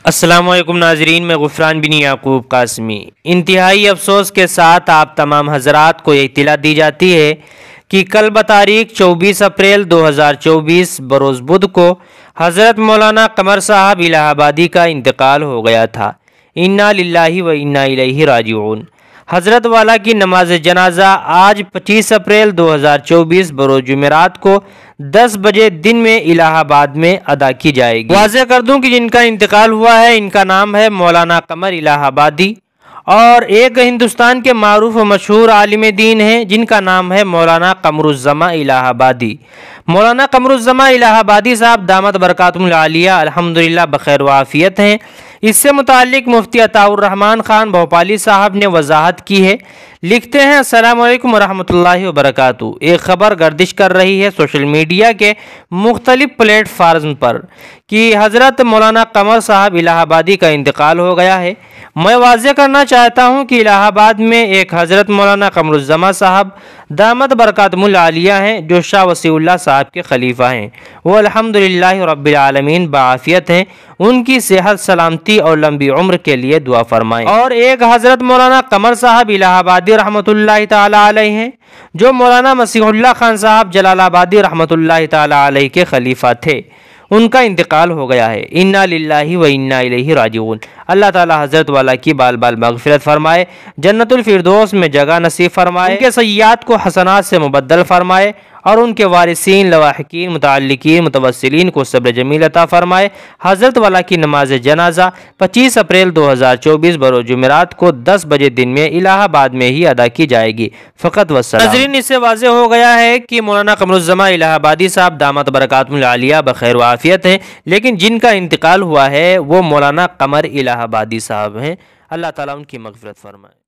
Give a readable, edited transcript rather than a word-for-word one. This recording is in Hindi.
अस्सलाम वालेकुम नाजरीन, मैं गुफरान बिन याकूब कासमी। इंतहाई अफसोस के साथ आप तमाम हजरात को ये इत्तला दी जाती है कि कल बतारीख 24 अप्रैल 2024 बरोज़ बुध को हज़रत मौलाना कमर साहब इलाहाबादी का इंतकाल हो गया था। इन्ना लिल्लाहि व इन्ना इलैहि राजिऊन। हज़रत वाला की नमाज जनाजा आज 25 अप्रैल 2024 बरोज़ जुमेरात को 10 बजे दिन में इलाहाबाद में अदा की जाएगी। वाज़ेह कर दूं कि जिनका इंतकाल हुआ है इनका नाम है मौलाना कमर इलाहाबादी और एक हिंदुस्तान के मारूफ व मशहूर आलिम दीन हैं जिनका नाम है मौलाना कमरुज़्ज़मा इलाहाबादी। मौलाना कमरुज़्ज़मा इलाहाबादी साहब दामत बरकातुहुल आलिया अल्हम्दुलिल्लाह बखैर व आफियत हैं। इससे मुताल्लिक मुफ्ती अताउर रहमान खान भोपाली साहब ने वजाहत की है। लिखते हैं, अस्सलाम वालेकुम रहमतुल्लाहि व बरकातुहू। एक ख़बर गर्दिश कर रही है सोशल मीडिया के मुख्तलिफ प्लेटफार्म पर कि हज़रत मौलाना कमर साहब इलाहाबादी का इंतकाल हो गया है। मैं वाज़ेह करना चाहता हूँ कि इलाहाबाद में एक हज़रत मौलाना कमरुज़्ज़मा साहब दामत बरकातुहुल आलिया हैं जो शाह वसीउल्लाह साहब के खलीफा हैं। वो अल्हम्दुलिल्लाह रब्बिल आलमीन बाआफियत हैं। उनकी सेहत सलामती और लंबी उम्र के लिए दुआ फरमाएं। और एक हज़रत मौलाना कमर साहब इलाहाबादी रहमतुल्लाहि ताला अलैह हैं जो मौलाना मसीहुल्लाह खान साहब जलालाबादी रहमतुल्लाहि ताला अलैह के खलीफा थे। उनका इंतकाल हो गया है। इन्ना लिल्लाहि व इन्ना इलैहि राजिऊन। अल्लाह ताला हज़रत वाला की बाल बाल मग़फ़िरत फरमाए, जन्नतुल फिरदौस में जगह नसीब फरमाए, उनके सय्यात को हसनात से मुबद्दल फरमाए और उनके वारिसीन लवाहिकीन मुतअल्लिकीन मुतवस्सिलीन को सब्र जमील अता फरमाए। हज़रत वाला की नमाज जनाजा 25 अप्रैल 2024 बरोज़ जुमेरात को 10 बजे दिन में इलाहाबाद में ही अदा की जाएगी। फ़कत वस्सलाम। नाज़रीन, इससे वाज़ेह हो गया है कि मौलाना कमरुज़्ज़मा इलाहाबादी साहब दामत बरकातुहुल आलिया बखैर व आफियत हैं, लेकिन जिनका इंतकाल हुआ है वो मौलाना कमर इलाहाबादी साहब हैं। अल्लाह ताला उनकी मग़फ़िरत फरमाए।